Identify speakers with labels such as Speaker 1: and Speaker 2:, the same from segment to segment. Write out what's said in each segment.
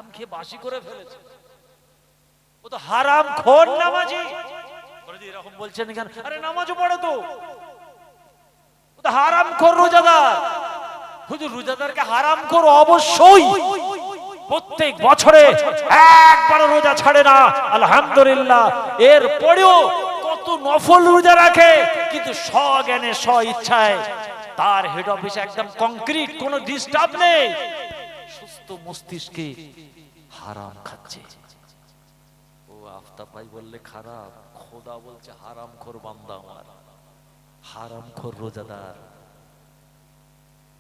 Speaker 1: হারাম খেয়ে বাসি করে ফেলেছে। ও তো হারাম খোর নামাজি। এরকম বলছেন কেন? আরে নামাজও পড়ে তো। ও তো হারাম খোর রোজাদার। হুজুর রোজাদারকে হারাম খোর অবশ্যই। প্রত্যেক বছরে একবার রোজা ছাড়ে না, আলহামদুলিল্লাহ। এর পরেও কত নফল রোজা রাখে, কিন্তু স্বজ্ঞানে স্ব ইচ্ছায় তার হেড অফিসে একদম কংক্রিট, কোনো ডিস্টার্ব নেই, সুস্থ মস্তিষ্কে হারাম খাচ্ছে। ও আফতাব ভাই বললে খারাপ, খোদা বলছে হারামখোর বান্দা আমার, হারামখোর রোজাদার।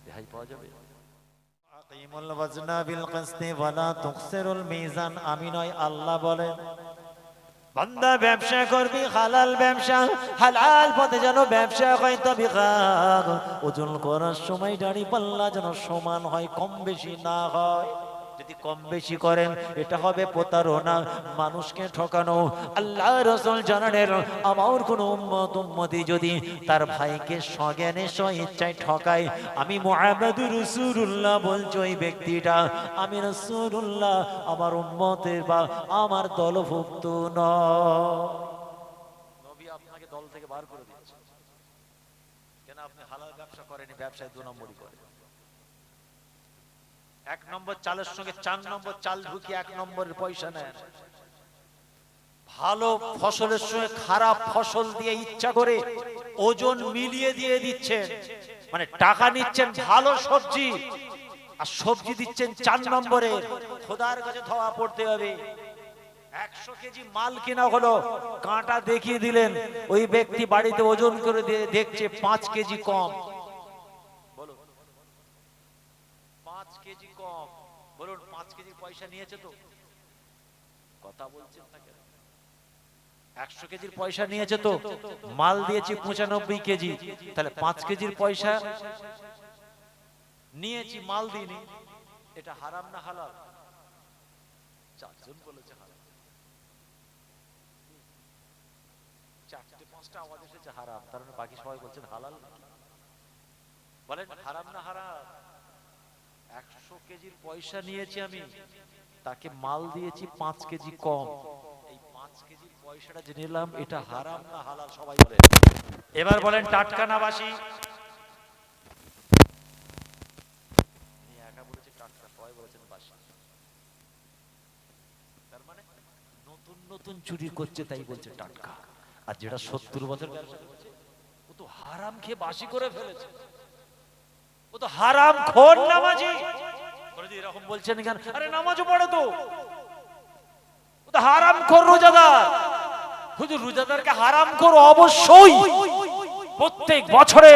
Speaker 1: রেহাই পাওয়া যাবে?
Speaker 2: আকিমুল ওয়াজনা বিল কিসতি ওয়া লা তুখসিরুল মিজান। আমি নয়, আল্লাহ বলেন বান্দা ব্যবসা করবি হালাল ব্যবসা, হালাল পথে যেন ব্যবসা হয়। তবে ওজন করার সময় দাড়ি পাল্লা যেন সমান হয়, কম বেশি না হয়। যদি কম বেশি করেন এটা হবে প্রতারণা, মানুষকে ঠকানো। আল্লাহ রাসূল জানালেন আমার কোন উম্মতি যদি তার ভাইকে সজ্ঞানে স্বইচ্ছায় ঠকায়, আমি মুহাম্মদুর রাসূলুল্লাহ বলছি ওই ব্যক্তিটা আমি রাসূলুল্লাহ আমার উম্মতের বা আমার দলভুক্ত নয়।
Speaker 1: নবী আপনাকে দল থেকে বার করে দিয়েছে কেন? আপনি হালাল ব্যবসা করেনি, ব্যবসায় 2 নম্বরই করেন। 1 নম্বর চালের সঙ্গে 4 নম্বর চাল ঢুকিয়ে 1 নম্বরের পয়সা নেন। ভালো ফসলের সঙ্গে খারাপ ফসল দিয়ে ইচ্ছা করে ওজন মিলিয়ে দিয়ে দিচ্ছেন, মানে টাকা নিচ্ছেন ভালো সবজি আর সবজি দিচ্ছেন 4 নম্বরে। খোদার কাছে ধোয়া পড়তে হবে। 100 কেজি মাল কিনা হলো, কাঁটা দেখিয়ে দিলেন, ওই ব্যক্তি বাড়িতে ওজন করে দেখছে 5 কেজি কম। বলো 5 কেজি কম, বলুন 5 কেজির পয়সা নিয়েছে তো? কথা বলছেন না কেন? 100 কেজির পয়সা নিয়েছে তো, মাল দিয়েছি 95 কেজি, তাহলে 5 কেজির পয়সা নিয়েছি, মাল দিইনি। এটা হারাম না হালাল? 4 জন বলেছে হারাম, 4-5টা আওয়াজ এসেছে হারাম, তার মানে বাকি সবাই বলছেন হালাল। বলেন হারাম না হারাম? 100 কেজির পয়সা নিয়েছি আমি, তাকে মাল দিয়েছি 5 কেজি কম, এই 5 কেজির পয়সাটা যে নিলাম এটা হারাম না হালাল? সবাই বলেন। এবার বলেন টাটকা না বাসি? একা বলেছে টাটকা, সবাই বলেছেন বাসি। তার মানে নতুন নতুন চুরি করছে তাই বলছে টাটকা, আর যেটা 70 বছর ব্যবসা করছে ও তো হারাম খেয়ে বাসি করে ফেলেছে। ও তো হারাম খোর নামাজি। এরকম বলছেন কেন? আরে নামাজও পড়ে তো। ও তো হারাম খোর রোজাদার। হুজুর রোজাদারকে হারাম খোর অবশ্যই। প্রত্যেক বছরে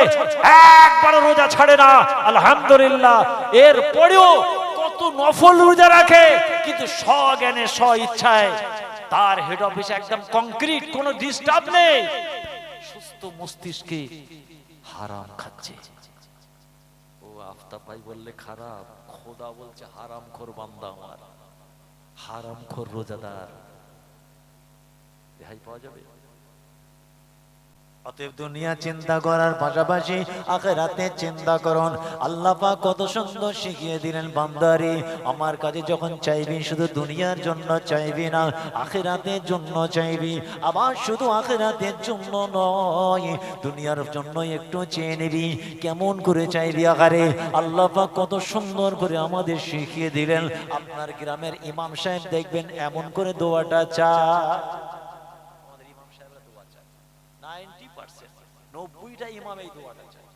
Speaker 1: একবার রোজা ছাড়ে না, আলহামদুলিল্লাহ। এর পরেও কত নফল রোজা রাখে, কিন্তু স্বজ্ঞানে স্ব ইচ্ছায় তার হেড অফিসে একদম কংক্রিট, কোনো ডিস্টার্ব নেই, সুস্থ মস্তিষ্কে হারাম খাচ্ছে। ও আফতাব ভাই বললে খারাপ, খোদা বলছে হারামখোর বান্দা আমার, হারামখোর রোজাদার। রেহাই পাওয়া যাবে?
Speaker 2: অতএব দুনিয়া চিন্তা করার পাশাপাশি আখিরাতে চিন্তা করুন। আল্লাহ পাক কত সুন্দর শিখিয়ে দিলেন, বান্দারে আমার কাছে যখন চাইবি শুধু দুনিয়ার জন্য চাইবি না, আখিরাতের জন্য চাইবি। আবার শুধু আখিরাতের জন্য নয়, দুনিয়ার জন্য একটু চেয়ে নিবি। কেমন করে চাইবি আকারে? আল্লাহ পাক কত সুন্দর করে আমাদের শিখিয়ে দিলেন। আপনার গ্রামের ইমাম সাহেব দেখবেন এমন করে দোয়াটা চায়।
Speaker 1: 90টা ইমাম এই দোয়াটা চায়।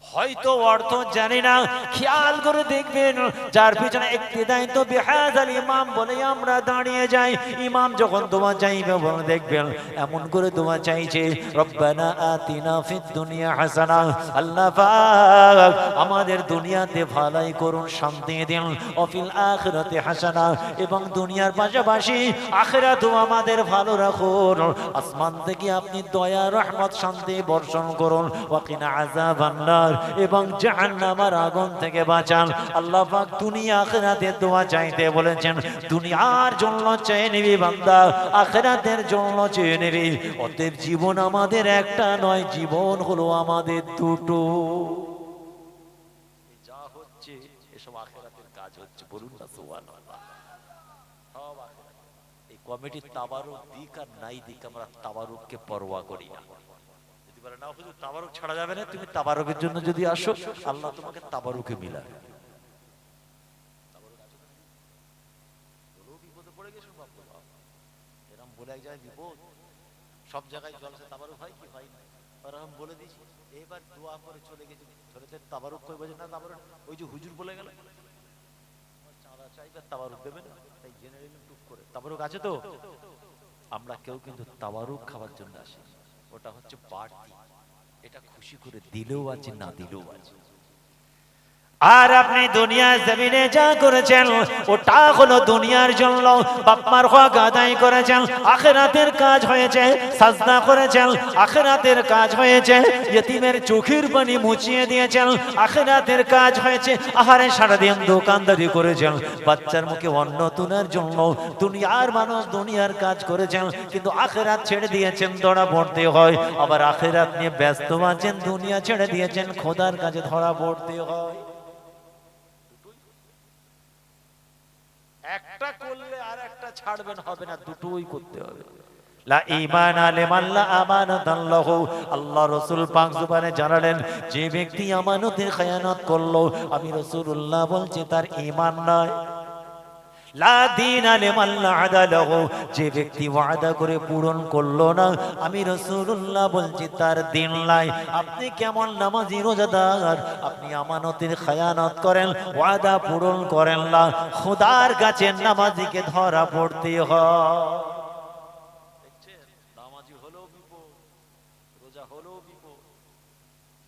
Speaker 1: হয়তো অর্থ জানি না, খেয়াল করে দেখবেন যার পিছনে ইক্তিদাই তো বিহাযাল ইমাম বলে আমরা দাঁড়িয়ে যাই। ইমাম যখন দোয়া চাইবে বলে দেখবেন এমন করে দোয়া চাইছে, রব্বানা আতিনা ফিদ দুনিয়া হাসানা, আল্লাহ পাক আমাদের দুনিয়াতে ভালাই করুন, শান্তি দিন, ও ফিল আখিরাতি হাসানা, এবং দুনিয়ার পাশাপাশি আখিরাতেও আমাদের ভালো রাখুন। আসমান থেকে আপনি দয়া রহমত শান্তি বর্ষণ করুন, ওয়া কিনা আযাবান নার, এবং জাহান্নামের আগুন থেকে বাঁচান। আল্লাহ পাক দুনিয়া আখিরাতের দোয়া চাইতে বলেছেন। দুনিয়ার জন্য চেয়ে নিবি বান্দা, আখিরাতের জন্য চেয়ে নিবি। অতএব জীবন আমাদের একটা নয়, জীবন হলো আমাদের দুটো। যা হচ্ছে এসব আখিরাতের কাজ হচ্ছে, বলুন না সুবহানাল্লাহ। কমিটি তাবারুক দিক আর নাই দিক, আমরা তাবারুককে পরোয়া করি না। যদি বলে না হুজুর তাবারুক ছাড়া যাবে না, তুমি তাবারুকের জন্য যদি আসো আল্লাহ তোমাকে তাবারুকে মিলাবে। বিপদে পড়ে গেছো বাপু বাপ, এরকম বলে এক জায়গায় বিপদ, সব জায়গায় জলসে তাবারুক হয় কি হয় না, আর আমি বলে দিয়েছি। এবার দোয়া করে চলে গেছি, ছেলেতে তাবারুক কই বলে না, তাবারুক ওই যে হুজুর বলে গেল চাঁদা চাইবে তাবারুক দেবে না, তাই জেনে নিলাম টুক করে। তাবারুক আছে তো? আমরা কেউ কিন্তু তাবারুক খাওয়ার জন্য আসি, ওটা হচ্ছে বাড়তি, এটা খুশি করে দিলেও আছে না দিলেও আছে। আর আপনি দুনিয়ার জমিনে যা করেছেন ওটা হলো দুনিয়ার জন্য, বাপমার হক আদায় করেছেন, আখিরাতের কাজ হয়েছে, সাজদা করেছেন, আখিরাতের কাজ হয়েছে, ইতিমের চোখের পানি মুছিয়ে দিয়েছেন, আখিরাতের কাজ হয়েছে, আহারে সারাদিন দোকানদারি করেছেন, বাচ্চার মুখে অন্ন তোলার জন্য দুনিয়ার মানুষ দুনিয়ার কাজ করেছেন, কিন্তু আখিরাত ছেড়ে দিয়েছেন, ধরা পড়তে হয়। আবার আখিরাত নিয়ে ব্যস্ত আছেন, দুনিয়া ছেড়ে দিয়েছেন, খোদার কাছে ধরা পড়তে হয়। একটা করলে আর একটা ছাড়বেন হবে না, দুটোই করতে হবে। লা ঈমানা লিমান লা আমানাতান লাহু, আল্লাহ রাসূল পাক জুবানে জানালেন যে ব্যক্তি আমানতের খেয়ানত করলো, আমি রাসূলুল্লাহ বলছি তার ঈমান নাই। লা দীনা লিমান লা আদা লাহু, যে ব্যক্তি ওয়াদা করে পূরণ করলো না, আমি রাসূলুল্লাহ বলছি তার দিন নাই। আপনি কেমন নামাজি রোজাদার, আপনি আমানতের খেয়ানত করেন, ওয়াদা পূরণ করেন না, খোদার কাছে নামাজিকে ধরা পড়তে হয়। দেখছেন, নামাজি হলো বিপদ, রোজা হলো বিপদ।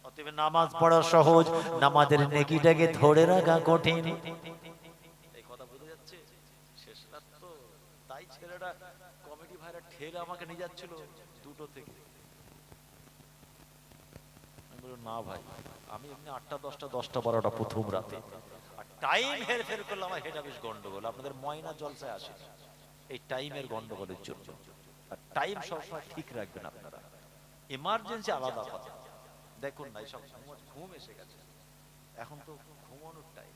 Speaker 1: অতএব নামাজ পড়া সহজ, নামাজের নেকিটাকে ধরে রাখা কঠিন। তাই ছেলেরা কমিটি ভাইরা ঠেলে আমাকে নিয়ে যাচ্ছিল দুটো থেকে, আমি বললাম না ভাই, আমি এমনি 8টা 10টা 10টা 12টা প্রথম রাতে, আর টাইম হেরফের করলে আমার হেড অফিস গন্ডগোল। আপনাদের ময়না জলসায় আসে এই টাইমের গন্ডগোলের জন্য, আর টাইম সবসময় ঠিক রাখবেন আপনারা। এমার্জেন্সি আলাদা কথা, দেখুন না সব ঘুম এসে গেছে, এখন তো ঘুমানোর টাইম।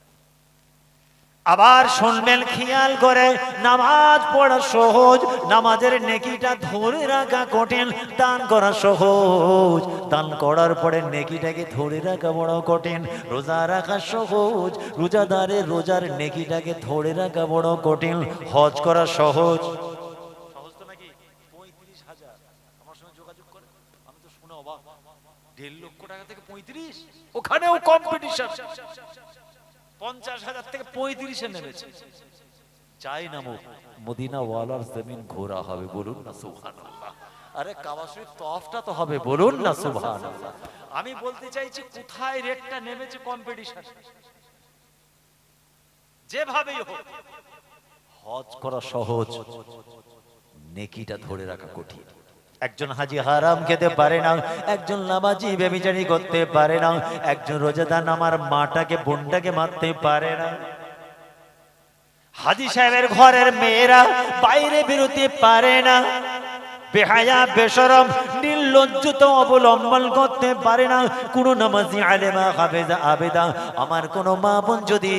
Speaker 1: আবার শুনবেন খেয়াল করে, নামাজ পড়া সহজ, নামাজের নেকিটা ধরে রাখা কঠিন। দান করা সহজ, দান করার পরে নেকিটাকে ধরে রাখা বড় কঠিন। রোজা রাখা সহজ, রোজাদারের রোজার নেকিটাকে ধরে রাখা বড় কঠিন। হজ করা সহজ, সহজ তো নাকি? 35,000 আমার সঙ্গে যোগাযোগ করে, আমি তো শুনে অবাক, 1.5 লক্ষ টাকা থেকে 35, ওখানেও কম্পিটিশন। 50,000 থেকে 35-এ নেমেছে। চাই না মদিনা ওয়ালার জমিন ঘোরা হবে, বলুন না সুবহানাল্লাহ। আরে কাবা শরীফ তওয়াফটা তো হবে, বলুন না সুবহানাল্লাহ। আমি বলতে চাইছি কোথায় রেটটা নেমেছে, কম্পিটিশন। যেভাবেই হোক হজ করা সহজ, নেকিটা ধরে রাখা কঠিন। একজন হাজি হারাম খেতে পারে না, একজন নামাজি ব্যভিচারী করতে পারে না, একজন রোজাদার আমার মাটাকে বোনটাকে মারতে পারে না। হাজি সাহেবের ঘরের মেয়েরা বাইরে বেরোতে পারে না, বেহায়া বেশরম নির্লজ্জত অবলম্বন করতে পারে না। কোন নামাজি আলেমা হাফেজা আবেদা আমার কোন মা বোন যদি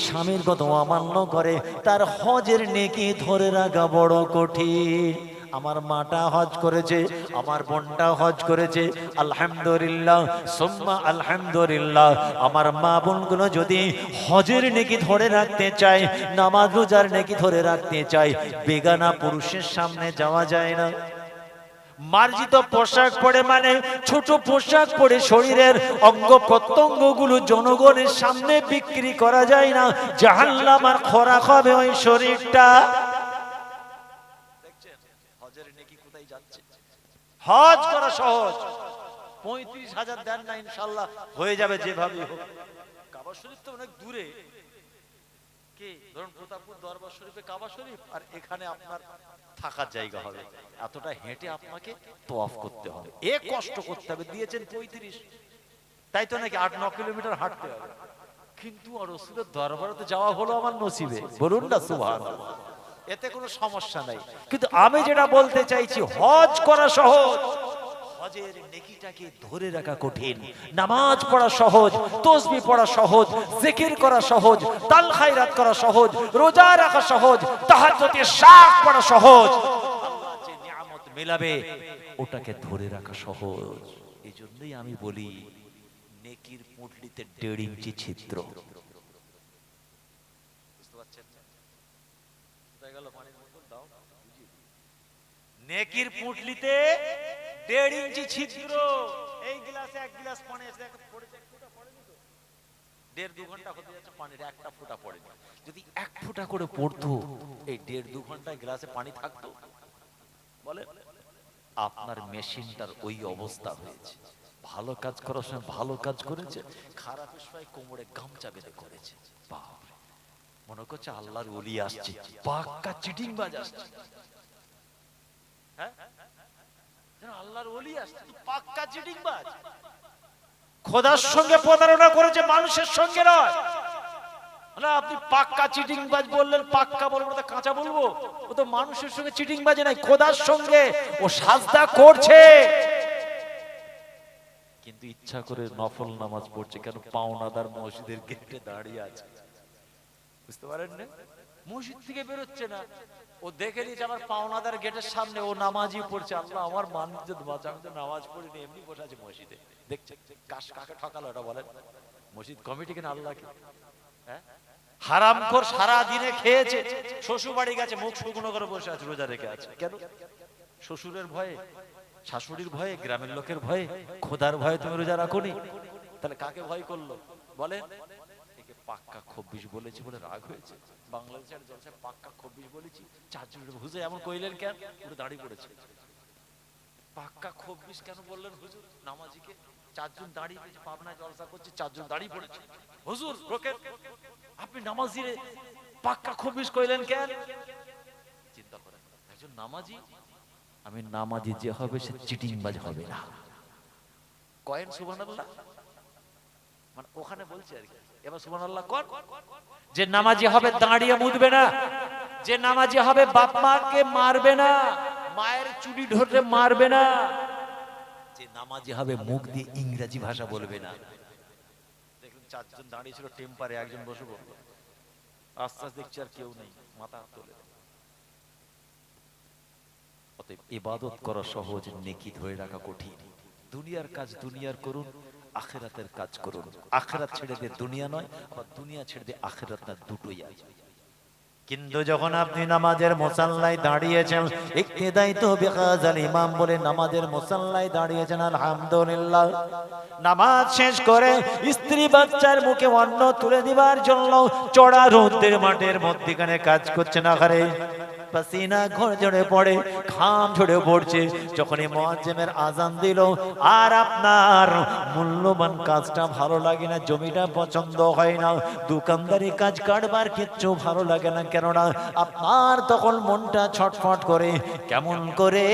Speaker 1: স্বামীর কথা অমান্য করে, তার হজের নেকি ধরে রাখা বড় কঠিন। আমার মাটা হজ করেছে, আমার বোনটা হজ করেছে, আলহামদুলিল্লাহ সুম্মা আলহামদুলিল্লাহ। আমার মা বোনগুলো যদি হজের নেকি ধরে রাখতে চায়, নামাজ রোজার নেকি ধরে রাখতে চায়, বেগানা পুরুষের সামনে যাওয়া যায় না। মার্জিত পোশাক পরে মানে ছোট পোশাক পরে শরীরের অঙ্গ প্রত্যঙ্গ গুলো জনগণের সামনে বিক্রি করা যায় না, জাহান্নামের খোরাক হবে ওই শরীরটা। হজ করা সহজ, 35,000 দেন না ইনশাআল্লাহ হয়ে যাবে যেভাবে হোক। কাবা শরীফ তো অনেক দূরে, কি ধরুন প্রতাপপুর দরবার শরীফে কাবা শরীফ, আর এখানে আপনার থাকার জায়গা হবে, এতটা হেঁটে আপনাকে তওয়াফ করতে হবে, কষ্ট করতে হবে। দিয়েছেন 35, তাই তো নাকি 8-9 কিলোমিটার হাঁটতে হবে, কিন্তু রাসূলের দরবারে তো যাওয়া হলো আমার নসিবে, বলুন না সুবহানাল্লাহ। এতে কোনো সমস্যা নাই। কিন্তু আমি যেটা বলতে চাইছি, হজ করা সহজ, হজের নেকিটাকে ধরে রাখা কঠিন। নামাজ পড়া সহজ, তাসবিহ পড়া সহজ, জিকির করা সহজ, তাল খায়রাত করা সহজ, রোজা রাখা সহজ, তাহাজ্জুদে শাক পড়া সহজ। আল্লাহ যে নিয়ামত মেলাবে ওটাকে ধরে রাখা সহজ। এজন্যই আমি বলি নেকির পুঁটলিতে 1.5 ইঞ্চি ছিদ্র। বুঝতে পারছেন? কোথায় গেল পানির বোতল? দাও, নেকির পুঁটলিতে 1.5 ইঞ্চি ছিদ্র। এই গ্লাসে 1 গ্লাস পানি আছে, পড়েছে, এক ফোঁটা পড়েনি তো। 1.5-2 ঘন্টা হতে যাচ্ছে, পানির একটা ফোঁটা পড়েনি। যদি 1 ফোঁটা করে পড়তো, এই 1.5-2 ঘন্টায় গ্লাসে পানি থাকতো? বলে আপনার মেশিনটার ওই অবস্থা হয়েছে। ভালো কাজ করার সময় ভালো কাজ করেছে, খারাপের সময় কোমরে গামছা বেঁধে করেছে। বাপরে, মনে করছে আল্লাহর ওলি আসছে, পাক্কা চিটিংবাজ আসছে। হ্যাঁ, আল্লাহর ওলি আসছে, পাক্কা চিটিংবাজ। খোদার সঙ্গে প্রতারণা করেছে, মানুষের সঙ্গে নয়। না, আপনি পাক্কা চিটিংবাজ বললেন, পাক্কা বলবো না কাঁচা বলবো? ও তো মানুষের সঙ্গে চিটিংবাজি নাই, খোদার সঙ্গে ও সাজদা করছে। কিন্তু ইচ্ছা করে নফল নামাজ পড়ছে কেন? পাওনাদার মসজিদের গেটে দাঁড়িয়ে আছে, বুঝতে পারেন না? মসজিদ থেকে বেরোচ্ছে না, ও দেখে নিয়েছে আমার পাওনাদার গেটের সামনে ও নামাজই পড়ছে। আল্লাহ আমার মানুষদের বাঁচা, আমি তো নামাজ পড়িনি, এমনি বসে আছে মসজিদে। দেখছে কাকে ঠকালো এটা বলেন? মসজিদ কমিটি কিনা আল্লাহকে? হ্যাঁ, হারামখোর সারা দিনে খেয়েছে, শ্বশুর বাড়ি গেছে, মুখ শুকনো করে বসে আছে, রোজা রেখে আছে। কেন? শ্বশুরের ভয়ে, শাশুড়ির ভয়ে, গ্রামের লোকের ভয়ে, খোদার ভয়ে তুমি রোজা রাখোনি? তাহলে কাকে ভয় করলো বলে? একে পাক্কা 26 বলেছি বলে রাগ হয়েছে। বাংলাদেশের জলসায় পাক্কা 26 বলেছি, 4 জন হুজুর এমন কইলেন কেন? পুরো দাড়ি পড়েছে। পাক্কা 26 কেন বললেন হুজুর? নামাজিকে 4 জন দাঁড়িয়ে পড়েছে, পাবনায় জলসা করছে, 4 জন দাঁড়িয়ে পড়েছে। হুজুর রোকেন, আপনি নামাজিরে পাক্কা 26 কইলেন কেন? চিন্তা করেন, একজন নামাজি, আমি নামাজি যে হবে সে চিটিংবাজ হবে না। কয়েন সুবহানাল্লাহ, মানে ওখানে বলছে আর কি। এবার সুবহানাল্লাহ কর। যে নামাজি হবে দাঁড়িয়ে মুদবে না, যে নামাজি হবে বাপ মাকে মারবে না, মায়ের চুড়ি ধরে মারবে না, যে নামাজি হবে মুখ দিয়ে ইংরেজি ভাষা বলবে না। দেখুন 4 জন দাঁড়িয়ে ছিল টেম্পারে, একজন বসে বলল, আস্তে আস্তে দেখছি আর কেউ নেই, মাথা তোলে। অতএব ইবাদত করা সহজ, নেকি ধরে রাখা কঠিন। দুনিয়ার কাজ দুনিয়ার করুন, আখিরাতের কাজ করুন। আখিরাত ছেড়ে দিয়ে দুনিয়া নয়, আবার দুনিয়া ছেড়ে দিয়ে আখিরাত না, দুটোই আছে। কিন্তু যখন আপনি নামাজের মুসাল্লায় দাঁড়িয়েছেন, ইক্তিদাই তো বিকাজাল ইমাম বলে নামাজের মুসাল্লায় দাঁড়িয়েছেন, আলহামদুলিল্লাহ। নামাজ শেষ করে স্ত্রী বাচ্চার মুখে অন্ন তুলে দিবার জন্য চড়া রোদের মাঠের মধ্যখানে কাজ করছে না, ঘরে পাসিনা ঝরে পড়ে, ঘাম ঝরে পড়ছে। যখনই মুয়াজ্জিনের আজান দিল, আর আপনার মূল্যবান কাজটা ভালো লাগে না, জমিটা পছন্দ হয় না, দোকানদারি কাজ কারবার কিচ্ছু ভালো লাগে না, কেননা আপনার তখন মনটা ছটফট করে, কেমন করে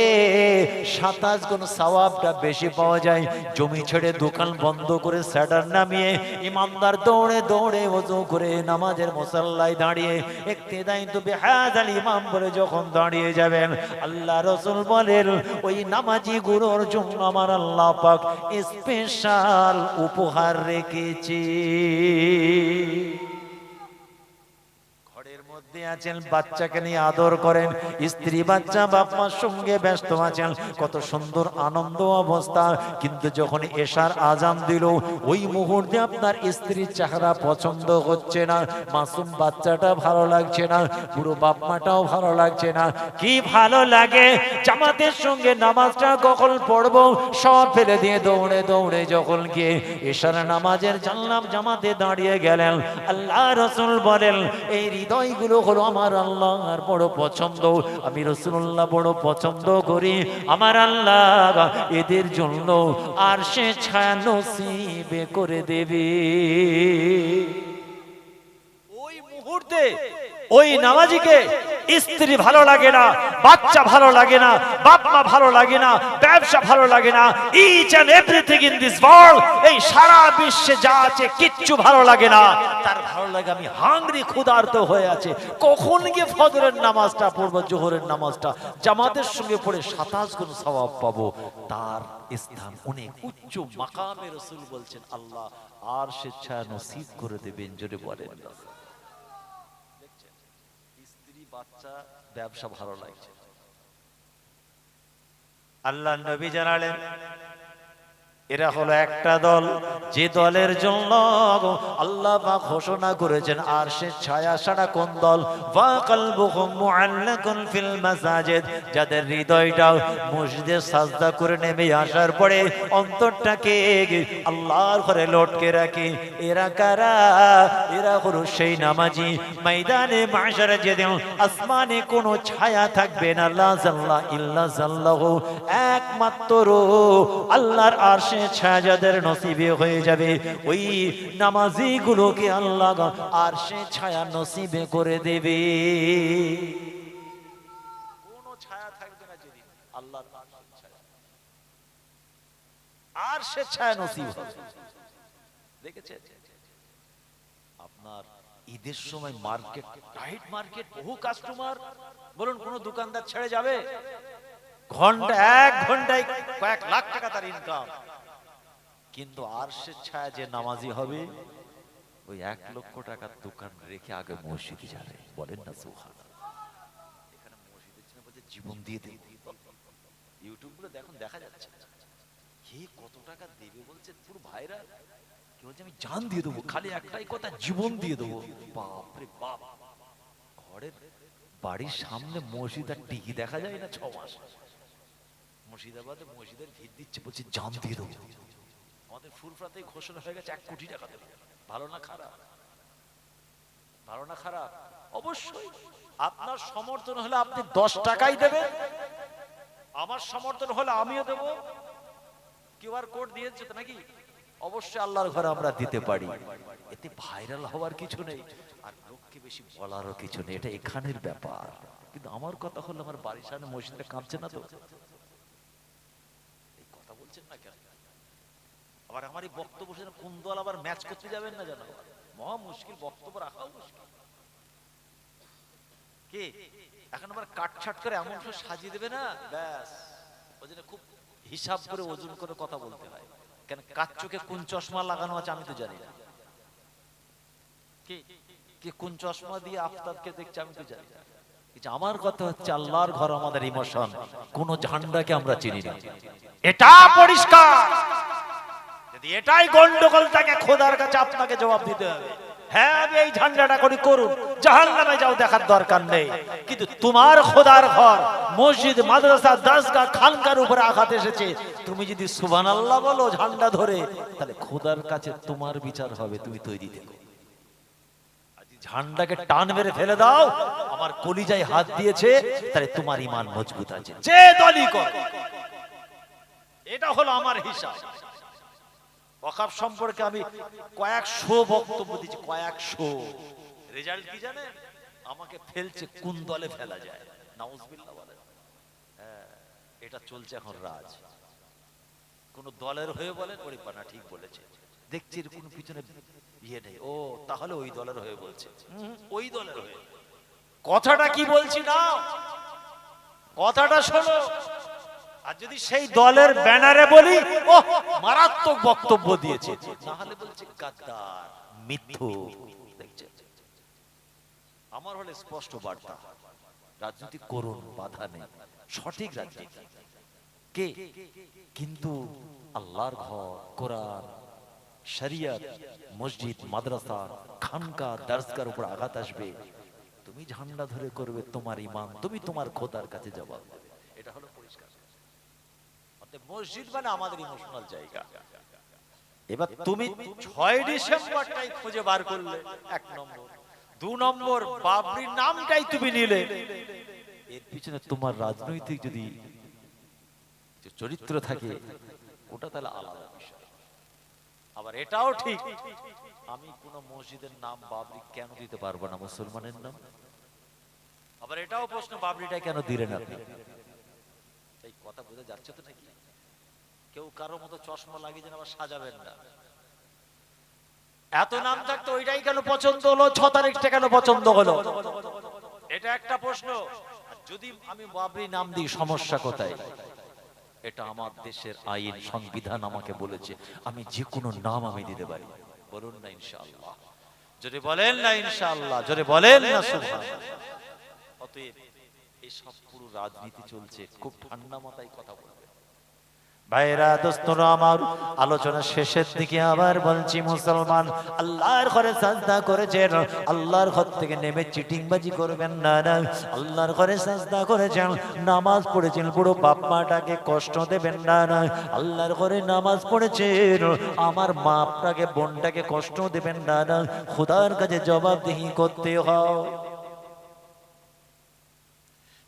Speaker 1: 27 গুণ সওয়াবটা বেশি পাওয়া যায়। জমি ছেড়ে দোকান বন্ধ করে শাটার নামিয়ে ইমানদার দৌড়ে দৌড়ে ওযু করে নামাজের মুসাল্লায় দাঁড়িয়ে ইক্তিদাই তো বিহাযাল ইমাম বলে যখন দাঁড়িয়ে যাবেন, আল্লাহ রাসূল বলেন ওই নামাজি গুরুর জন্য আমার আল্লাহ পাক স্পেশাল উপহার রেখেছি। ঘরের মধ্যে আছেন, বাচ্চাকে নিয়ে আদর করেন, স্ত্রী বাচ্চা বাপ মার সঙ্গে ব্যস্ত আছেন, কত সুন্দর আনন্দ অবস্থা। কিন্তু যখন এশার আজান দিল, ওই মুহূর্তে আপনার স্ত্রীর চেহারা পছন্দ হচ্ছে না, মাসুম বাচ্চাটা ভালো লাগছে না, পুরো বাপ মাটাও ভালো লাগছে না। কি ভালো লাগে জামাতের সঙ্গে নামাজটা কখন পড়বো সব ফেলে দিয়ে দৌড়ে দৌড়ে যখন গিয়ে এশার নামাজের জানলাম জামাতে দাঁড়িয়ে গেলেন, আল্লাহ রাসূল বলেন এই হৃদয়গুলো হলো আমার আল্লাহর বড় পছন্দ, আমি রাসূলুল্লাহ বড় পছন্দ করি, আমার আল্লাহ এদের জন্য আর সে ছায়া নসিবে করে দেবে। ওই মুহূর্তে ওই নামাজিকে স্ত্রী ভালো লাগে না, বাচ্চা ভালো লাগে না, বাপ মা ভালো লাগে না, ব্যবসা ভালো লাগে না, each and everything in this world, এই সারা বিশ্বে যা আছে কিচ্ছু ভালো লাগে না। তার ভালো লাগে আমি হাংরি, ক্ষুধার্ত হয়ে আছে, কখন গিয়ে ফজরের নামাজটা পড়বো, জোহরের নামাজটা জামাতের সঙ্গে পড়ে 27 গুণ সওয়াব পাবো। তার স্থান অনেক উচ্চ মাকামে। রাসূল বলছেন আল্লাহ আর স্বেচ্ছায় নসিব করে দেবেন। জোরে বলেন না। দেখছেন, স্ত্রী, বাচ্চা, ব্যবসা ভালো লাগছে। আল্লাহ নবী জানালেন এরা হলো একটা দল, যে দলের জন্য আল্লাহ পাক ঘোষণা করেছেন আর সে ছায়া ছাড়া। কোন দল? ওয়া কলবুহুম মুআল্লাকুন ফিল মাসাজিদ, যাদের হৃদয়টা মসজিদে সাজদা করে নেমে আসার পরে অন্তরটাকে আল্লাহর ঘরে লটকে রাখে। এরা কারা? এরা হলো সেই নামাজি। ময়দানে মাশারে যেদিন আসমানে কোনো ছায়া থাকবে না, লা জাল্লা ইল্লা জাল্লাহু, একমাত্র আল্লাহর আরশে ছায়া যাদের নসিবে হয়ে যাবে, ওই নামাজি গুলোকে আল্লাহ আরশে ছায়া নসিবে করে দেবে। কোন ছায়া থাকবে না যেদিন আল্লাহর আরশে ছায়া নসিব হবে। দেখেছেন আপনার ঈদের সময় মার্কেট, টাইট মার্কেট, বহু কাস্টমার, বলুন কোন দোকানদার ছেড়ে যাবে? ঘন্টা, 1 ঘন্টায় কয়েক লাখ টাকা তার ইনকাম। কিন্তু আরশের ছায়া যে নামাজি হবে, ওই 1 লক্ষ টাকার দোকান রেখে আগে মসজিদে যাবে। বলেন না সুবহানাল্লাহ। এখানে মসজিদের জন্য বলতে জীবন দিয়ে দেব। ইউটিউব গুলো দেখুন, দেখা যাচ্ছে কে কত টাকা দেবে বলছে, পুরো ভাইরাল। কি বলছে আমি জান দিয়ে দেবো, খালি একটাই কথা, জীবন দিয়ে দেবো। বাপ রে বাপ, ঘরের বাড়ির সামনে মসজিদ আর টিকি দেখা যায় না 6 মাস। মুর্শিদাবাদে মসজিদের ভিড় দিচ্ছে, বলছে জান দিয়ে দেবো। আমাদের ফুরফুরাতে ঘোষণা হয়ে গেছে 1 কোটি টাকা দেবে। ভালো না খারাপ? ভালো না খারাপ? অবশ্যই আপনার সমর্থন হলে আপনি 10 টাকাই দেবেন, আমার সমর্থন হলে আমিও দেব। কিউআর কোড দিয়েছে তো নাকি? অবশ্যই আল্লাহর ঘরে আমরা দিতে পারি। এতে ভাইরাল হওয়ার কিছু নেই, আর লোককে বেশি বলারও কিছু নেই, এটা এখানের ব্যাপার। কিন্তু আমার কথা হলো, আমার বাড়ির সামনে মসজিদটা কাঁপছে না তো? এই কথা বলছেন না কেন? আবার আমার এই বক্তব্য শুনে কোন দল আবার ম্যাচ করতে যাবেন না জানো? মহা মুশকিল, বক্তব্য রাখাও মুশকিল। কে এখন আবার কাটছাট করে এমন সব সাজিয়ে দেবে না, ব্যাস। ওই জন্য খুব হিসাব করে ওজন করে কথা বলতে হয়। কেন কার চোখে কোন চশমা লাগানো আছে আমি তো জানি না। কে কোন চশমা দিয়ে আফতাবকে দেখছে আমি তো জানি না। আমার কথা হচ্ছে আল্লাহর ঘর আমাদের ইমোশন, কোন ঝান্ডাকে আমরা চিনি না, এটা পরিষ্কার। যদি এটাই গন্ডগোল থাকে, খোদার কাছে আপনাকে জবাব দিতে হবে। হ্যাঁ আমি এই ঝান্ডাটা করি, করুন, জাহান্নামে যাও, দেখার দরকার নেই। কিন্তু তোমার খোদার ঘর, মসজিদ, মাদ্রাসা, দরগাহ, খানকার উপরে আঘাত এসেছে, তুমি যদি সুবহানাল্লাহ বলো ঝান্ডা ধরে, তাহলে খোদার কাছে তোমার বিচার হবে। তুমি তৈরি থেকো। ঝান্ডাকে টান মেরে ফেলে দাও, আমার কলিজায় হাত দিয়েছে, তাহলে তোমার ঈমান মজবুত আছে, যে দলই কর। এটা হলো আমার হিসাব। ওয়াকফ সম্পর্কে আমি কয়েকশো বক্তব্য দিচ্ছি, কয়েকশো। রেজাল্ট কি জানেন? আমাকে ফেলছে কোন দলে ফেলা যায়। নাউজুবিল্লাহ বলেন। হ্যাঁ, এটা চলছে এখন রাজ। কোন দলের হয়ে বলেন, ওরে বানা ঠিক বলেছে, দেখছি এর কোন পিছনে ইয়ে নেই, ও তাহলে ওই দলের হয়ে বলছে, ওই দলের হয়ে। কথাটা কি বলছি না, কথাটা শোনো। আর যদি সেই দলের ব্যানারে বলি, ও মারাত্মক বক্তব্য দিয়েছে, তাহলে বলছে গাদ্দার, মিথ্যুক। দেখছেন, আমার হলে স্পষ্ট বার্তা, রাজনীতি করুন, বাধা নেই, সঠিক রাজনীতি। কে কিন্তু আল্লাহর ঘর, কোরআন, শরিয়ত, মসজিদ, মাদ্রাসা, খানকা, দরসগার উপর আঘাত আসবে, তুমি ঝান্ডা ধরে করবে তোমার ঈমান, তুমি তোমার খোদার কাছে জবাব দেবে। এটা হলো পরিষ্কার। মসজিদ মানে আমাদের ইমোশনাল জায়গা। এবার তুমি 6 ডিসেম্বরটাই খুঁজে বার করলে 1 নম্বর, 2 নম্বর বাবরির নামটাই তুমি নিলে, এর পিছনে তোমার রাজনৈতিক যদি চরিত্র থাকে, ওটা তাহলে আলাদা বিষয়। আবার এটাও ঠিক, আমি কোন মসজিদের নাম বাবরি কেন দিতে পারবো না মুসলমানের নাম? আবার
Speaker 2: এটাও প্রশ্ন, বাবরিটা কেন দিলেন আপনি? এই কথা বোঝা যাচ্ছে তো নাকি? কেউ কারো মতো চশমা লাগিয়ে যেন আবার সাজাবেন না। এত নাম থাকতো ওইটাই কেন পছন্দ হলো, 6 তারিখটা কেন পছন্দ হলো, এটা একটা প্রশ্ন। আর যদি আমি বাবরি নাম দিই, সমস্যা কোথায়? এটা আমার দেশের আইন, সংবিধান আমাকে বলেছে আমি যে কোনো নাম আমি দিতে পারি। বলুন না ইনশাআল্লাহ, যদি বলেন না ইনশাআল্লাহ, যদি বলেন না সুবহানাল্লাহ। অতএব এই সব পুরো রাজনীতি চলছে, খুব ঠান্ডা মাথায় কথা বলবে। ভাইরা দোস্তরা আমার, আলোচনা শেষের দিকে আবার বলছি, মুসলমান আল্লাহর ঘরে সাজদা করেছেন, আল্লাহর ঘর থেকে নেমে চিটিংবাজি করবেন না। আল্লাহর ঘরে সাজদা করেছেন, নামাজ পড়েছেন, পুরো বাপ মাটাকে কষ্ট দেবেন না। আল্লাহর ঘরে নামাজ পড়েছেন, আমার মা আপনাকে বোনটাকে কষ্ট দেবেন না। খোদার কাছে জবাবদিহি করতে হয়।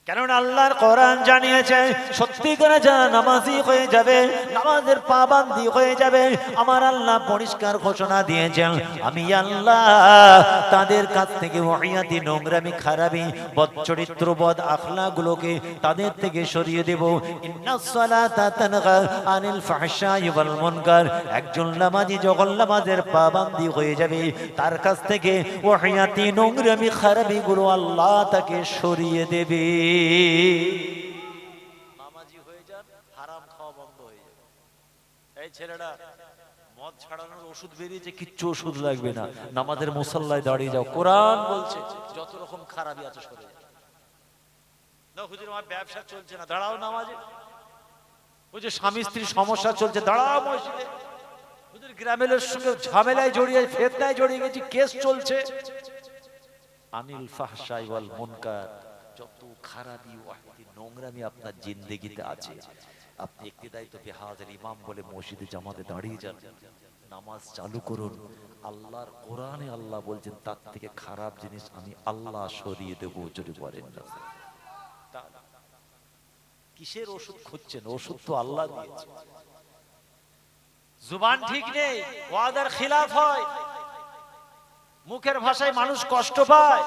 Speaker 2: কেননা আল্লাহর কোরআন জানিয়েছে, সত্যি করে যারা নামাজি হয়ে যাবে, নামাজের পাবন্দি হয়ে যাবে, আমার আল্লাহ পরিষ্কার ঘোষণা দিয়েছেন, আমি আল্লাহ তাদের কাছ থেকে ওহিয়াতি, নোংরামি, খারাপি, বদচরিত্র, বদ আখলাগুলোকে তাদের থেকে সরিয়ে দেব। ইন্নাস সালাতা তানহা আনিল ফাহশাই ওয়াল মুনকার। একজন নামাজি যখন নামাজের পাবন্দি হয়ে যাবে, তার কাছ থেকে ওহিয়াতি, নোংরামি, খারাপিগুলো আল্লাহ তাকে সরিয়ে দেবে। নামাজি হয়ে যান, হারাম খাওয়া বন্ধ হয়ে যাবে। এই ছেলেটা মদ ছাড়ানোর ওষুধ বেরিয়েছে, কিচ্ছু ওষুধ লাগবে না, নামাজের মুসাল্লায় দাঁড়িয়ে যাও। কোরআন বলছে যত রকম খারাপি আছে সরে যাও। না হুজুর আমার ব্যবসা চলছে না, দাঁড়াও নামাজে। ওই যে স্বামী স্ত্রীর সমস্যা চলছে, দাঁড়াও মসজিদে। হুজুর গ্রামের সঙ্গে ঝামেলায় জড়িয়ে, ফিতনায় জড়িয়ে গেছি, কেস চলছে। আনিল ফাহশাই ওয়াল মুনকার, যত খারাপি, ওয়াহিদি, নোংরামি আপনার জিন্দেগিতে আছে, আপনি ইক্তিদাই তো বিহাজের ইমাম বলে মসজিদে জামাতে দাঁড়িয়ে যান, নামাজ চালু করুন। আল্লাহর কোরআনে আল্লাহ বলছেন তার থেকে খারাপ জিনিস আমি আল্লাহ সরিয়ে দেবো। যদি বলেন না, কিসের ওষুধ খুঁজছেন? ওষুধ তো আল্লাহ দিয়েছে। জুবান ঠিক নেই, ওয়াদার খিলাফ হয়, মুখের ভাষায় মানুষ কষ্ট পায়,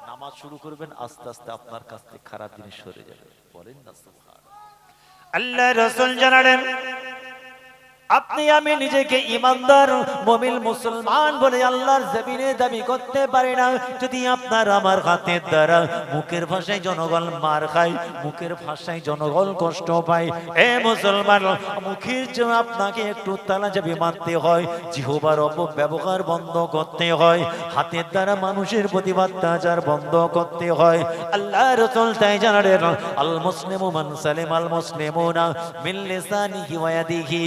Speaker 2: নামাজ শুরু করবেন, আস্তে আস্তে আপনার কাছ থেকে খারাপ জিনিস সরে যাবে। বলেন না সুবহানাল্লাহ। আল্লাহ রাসূল জানালেন, আপনি আমি নিজেকে ইমানদার, মুমিন, মুসলমান বলে আল্লাহর জমিনে দাবি করতে পারি না, যদি আপনার আমার হাতের দ্বারা মুখের ভাষায় জনগণ মার খায়, মুখের ভাষায় জনগণ কষ্ট পায়। এ মুসলমান, মুখের জন্য আপনাকে একটু তালাজাবি মানতে হয়, জিহ্বার অপব্যবহার বন্ধ করতে হয়, হাতের দ্বারা মানুষের প্রতি অত্যাচার বন্ধ করতে হয়। আল্লাহ রাসূল তাই জানালেন, আল মুসলিমু মান সালিমাল মুসলিমুনা মিন লিসানিহি ওয়া ইয়াদিহি।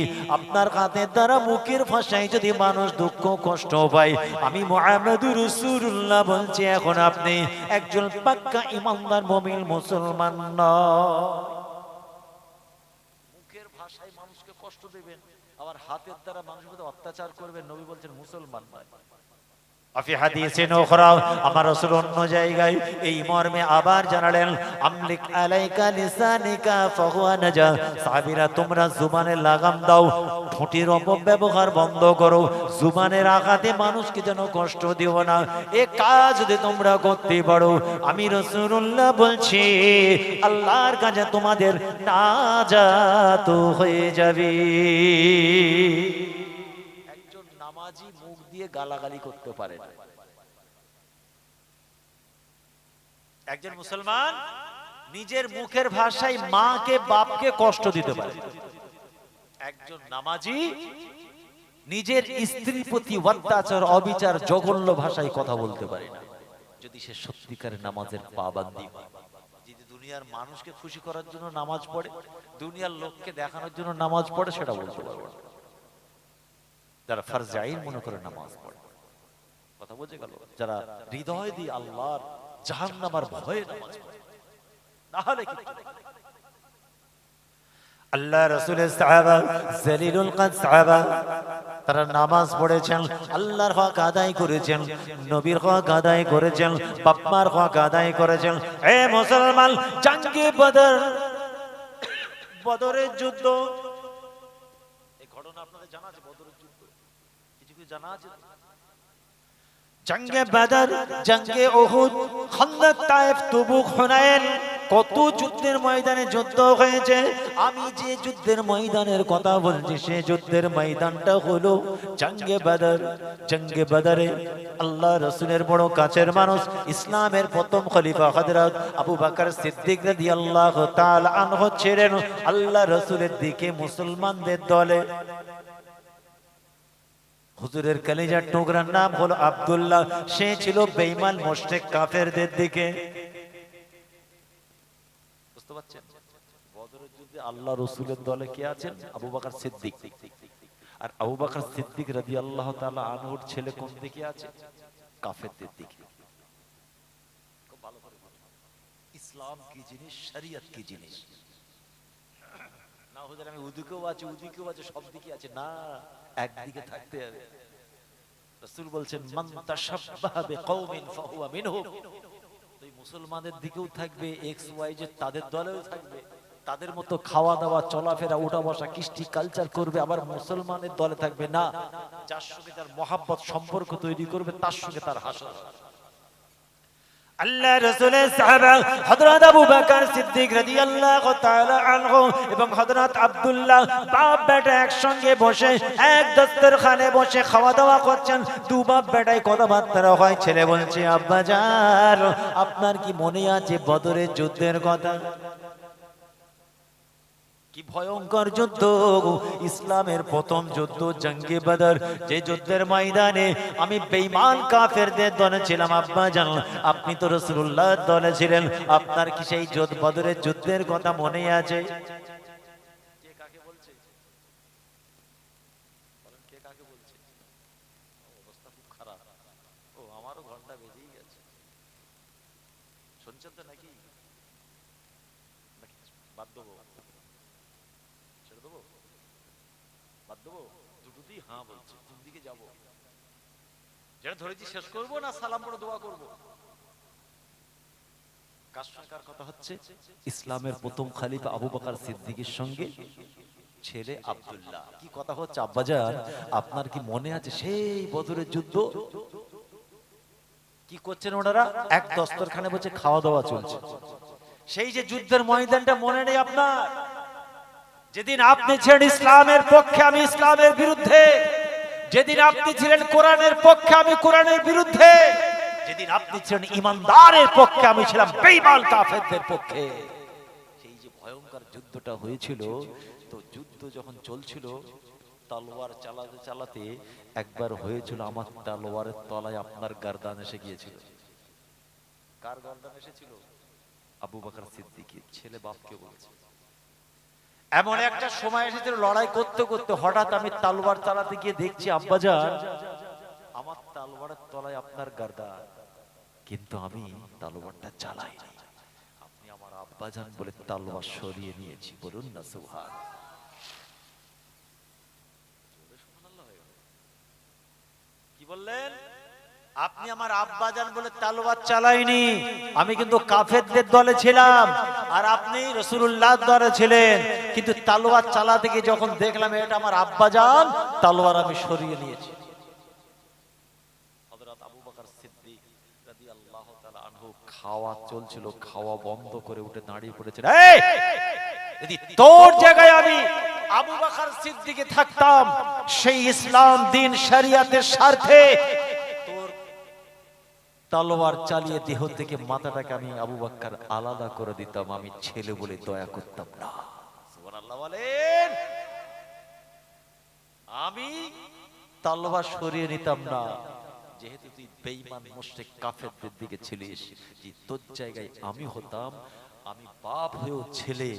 Speaker 2: আপনার হাতের দ্বারা মুখের ভাষায় যদি মানুষ দুঃখ কষ্ট পায়, আমি মুহাম্মদুর রাসূলুল্লাহ বলছি, এখন আপনি একজন পাক্কা ইমানদার মুমিন মুসলমান নয়। মুখের ভাষায় মানুষকে কষ্ট দিবেন, আবার হাতের দ্বারা মানুষের প্রতি অত্যাচার করবেন, নবী বলছেন মুসলমান নয়। আফি হাদিসে নখরা, আমার রাসূল অন্য জায়গায় এই মর্মে আবার জানালেন, আমলিক আলাইকা লিসানিকা ফাহুয়া নাজা। সাহাবীরা, তোমরা জুবানে লাগাম দাও, ঠোঁটের অপব্যবহার বন্ধ করো, জুবানের আঘাতে মানুষকে যেন কষ্ট দিও না। এই কাজ যদি তোমরা করতে পারো, আমি রাসূলুল্লাহ বলছি, আল্লাহর কাছে তোমাদের নাজাত হয়ে যাবে। নামাজি মুখ দিয়ে গালাগালি করতে পারে না। একজন মুসলমান নিজের মুখের ভাষায় মাকে, বাপকে কষ্ট দিতে পারে। একজন নামাজি নিজের স্ত্রীর প্রতি অত্যাচার, অবিচার, জঘন্য ভাষায় কথা বলতে পারে না, যদি সে সত্যিকারের নামাজের পাবন্দি হয়। যদি দুনিয়ার মানুষকে খুশি করার জন্য নামাজ পড়ে, দুনিয়ার লোককে দেখানোর জন্য নামাজ পড়ে, সেটা বলতে পারবে না। যারা ফরজ আইন মনে করে নামাজ পড়ে, কথা বোঝা গেল? যারা হৃদয় দিয়ে আল্লাহর জাহান্নামের ভয়ে নামাজ পড়ে, না হলে কি? আল্লাহ রাসূলের সাহাবা, জলিলুল কদর সাহাবা, তারা নামাজ পড়েছেন, আল্লাহর হক আদায় করেছেন, নবীর হক আদায় করেছেন, বাপ-মার হক আদায় করেছেন। হে মুসলমান, জঙ্গে বদর, বদরের যুদ্ধ, এই ঘটনা আপনাদের জানা আছে? বদরের যুদ্ধ কিছু কিছু জানা আছে?
Speaker 1: জঙ্গে বদর, জঙ্গে উহুদ, খন্দক, তায়েফ, তবুক, হুনাইন, কত যুদ্ধের ময়দানে যুদ্ধ হয়েছে। আমি যে যুদ্ধের ময়দানের কথা বলছি সে যুদ্ধের ময়দানটা হলো জঙ্গে বদর। জঙ্গে বদরে আল্লাহ রাসূলের বড় কাছের মানুষ, ইসলামের প্রথম খলিফা হযরত আবু বকর সিদ্দিক রাদিয়াল্লাহু তাআলা আনহু ছিলেন আল্লাহ রাসূলের দিকে মুসলমানদের দলে। হুজুরের কলিজার টুকরার নাম হলো আব্দুল্লাহ, সে ছিল বেঈমান মুশরিক কাফেরদের দিকে। বুঝতে পারছেন, বদরের যুদ্ধে আল্লাহ রাসূলের দলে কে আছেন? আবু বকর সিদ্দিক। আর আবু বকর সিদ্দিক রাদিয়াল্লাহু তাআলা আনহুর ছেলে কোন দিকে আছে? কাফেরদের দিকে। খুব ভালো করে বুঝুন ইসলাম কি জিনিস, শরীয়ত কি জিনিস। না হুজুর আমি ওদিকেও আছি ওদিকেও আছে, সব দিকে আছে, না, একদিকে থাকতে হবে। রাসূল বলছেন মান তাশাব্বাহা বিকওমিন ফাহুয়া মিনহুম। তুই মুসলমানদের দিকেও থাকবে, এক্স ওয়াই জেড তাদের দলেও থাকবে, তাদের মতো খাওয়া দাওয়া চলাফেরা উঠা বসা কৃষ্টি কালচার করবে, আবার মুসলমানের দলে থাকবে না। যার সঙ্গে তার মহাব্বত সম্পর্ক তৈরি করবে তার সঙ্গে তার হাসর। আল্লাহ রাসূলের সাহাবা হযরত আবু বকর সিদ্দিক রাদিয়াল্লাহু তাআলা আনহু এবং হযরত আব্দুল্লাহ বাপ বেটা একসঙ্গে বসে এক দস্তরখানে বসে খাওয়া দাওয়া করছেন। দু বাপ বেটায় কথাবার্তা হয়। ছেলে বলছে আব্বা জান আপনার কি মনে আছে বদরের যুদ্ধের কথা? কি ভয়ঙ্কর যুদ্ধ, ইসলামের প্রথম যুদ্ধ জঙ্গে বদর, যে যুদ্ধের ময়দানে আমি বেঈমান কাফেরদের দলে ছিলাম। আব্বা জান আপনি তো রাসূলুল্লাহর দলে ছিলেন, আপনার কি সেই বদরের যুদ্ধের কথা মনে আছে? কে কাকে বলছে বলেন, কে কাকে বলছে? অবস্থা খুব খারাপ। ও আমারও ঘন্টা বেজেই গেছে, শুনছেন তো নাকি? বাদ দেবো, ছেড়ে দেবো, বাদ দেবো? দুটোতেই হ্যাঁ বলছে, কোন দিকে যাবো? যেটা ধরেছি শেষ করবো না সালাম পড়ে দোয়া করবো? কার সঙ্গে কার কথা হচ্ছে? ইসলামের প্রথম খলিফা আবু বকর সিদ্দিকের সঙ্গে ছেলে আব্দুল্লাহ। কি কথা হচ্ছে আব্বাজান আপনার কি মনে আছে সেই বদরের যুদ্ধ? কি করছেন ওনারা? এক দস্তরখানে বসে খাওয়া দাওয়া চলছে। সেই যে যুদ্ধের ময়দানটা মনে নেই আপনার? যেদিন আপনি ছিলেন ইসলামের পক্ষে আমি ইসলামের বিরুদ্ধে, যেদিন আপনি ছিলেন কোরআনের পক্ষে আমি কোরআনের বিরুদ্ধে, যেদিন আপনি ছিলেন ইমানদারের পক্ষে আমি ছিলাম বেঈমান কাফেরদের পক্ষে। সেই যে ভয়ঙ্কর যুদ্ধটা হয়েছিল, তো যুদ্ধ যখন চলছিল তলোয়ার চালাতে চালাতে একবার হয়েছিল আমার তলোয়ারের তলায় আপনার গর্দান এসে গিয়েছিল। কার গর্দান এসেছিল? আবু বকর সিদ্দিকের। ছেলে বাপকে বলছে এমন একটা সময় এসেছিল লড়াই করতে করতে হঠাৎ আমি তলোয়ার চালাতে গিয়ে দেখছি আব্বাজান আমার তলোয়ারের তলায় আপনার গর্দান, কিন্তু আমি তলোয়ারটা চালাইনি। আপনি আমার আব্বাজান বলে তলোয়ার সরিয়ে নিয়েছি, বলুন না সুবহান। কি বললেন? আপনি আমার আব্বাজান বলে তলোয়ার চালাইনি, আমি কিন্তু কাফেরদের দলে ছিলাম, আর আপনি রাসূলুল্লাহর দলে ছিলেন, কিন্তু তলোয়ার চালাতে গিয়ে যখন দেখলাম এটা আমার আব্বাজান, তলোয়ার আমি সরিয়ে নিয়েছি। হযরত আবু বকর সিদ্দিক রাদিয়াল্লাহু তাআলা আনহু খাওয়া চলছিল, খাওয়া বন্ধ করে উঠে দাঁড়িয়ে পড়েছেন। এই যদি তোর জায়গায় আমি আবু বকর সিদ্দিকে থাকতাম, সেই ইসলাম দিন শরিয়াতের স্বার্থে তোর তলোয়ার চালিয়ে দেহ থেকে মাথাটাকে আমি আবু বকর আলাদা করে দিতাম, আমি ছেলে বলে দয়া করতাম না। সুবহানাল্লাহ বলেন। আমি তলোয়ার সরিয়ে নিতাম না, যেহেতু তুই বেঈমান মুশরিক কাফেরদের দিকে ছিলিস, যে তোর জায়গায় আমি হতাম, আমি বাপ হয়েও ছেলে,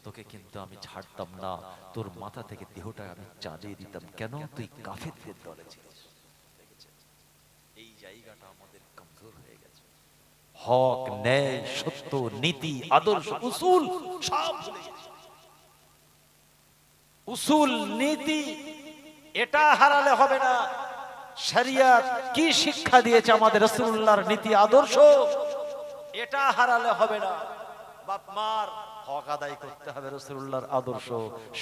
Speaker 1: তোকে কিন্তু আমি ছাড়তাম না, তোর মাথা থেকে দেহটা আমি চালিয়ে দিতাম। কেন? তুই কাফেরদের দলে ছিলিস। এই জায়গাটা আমাদের কমজোর হয়ে গেছে। হক, ন্যায়, সত্য, নীতি, আদর্শ, উসুল সব ভুলে গেছি। উসুল, নীতি এটা হারালে হবে না। শরিয়ত কি শিক্ষা দিয়েছে আমাদের, রাসূলুল্লাহর নীতি আদর্শ, এটা হারালে হবে না। বাপ মার হক আদায় করতে হবে, রাসূলুল্লাহর আদর্শ,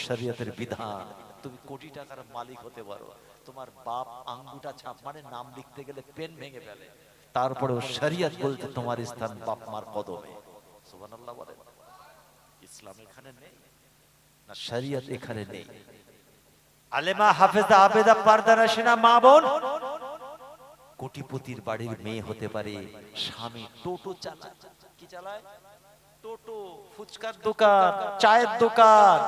Speaker 1: শরিয়তের বিধান। তুমি কোটি টাকার মালিক হতে পারো,
Speaker 2: তোমার বাপ আঙ্গুটা ছাপ মানে নাম লিখতে গেলে পেন ভেঙে ফেলে, তারপরেও শরিয়ত বলতে তোমার স্থান বাপ মার কদমে। সুবহানাল্লাহ বলেন। ইসলাম এখানে নেই না, শরিয়ত এখানে নেই। আলেমা হাফেজা আবেদা পারদা রাশিনা মা বোন কোটিপতির বাড়ির মেয়ে হতে পারে, স্বামী টোটো চালায়। কি চালায়? টোটো, ফুচকার দোকান, চায়ের দোকান।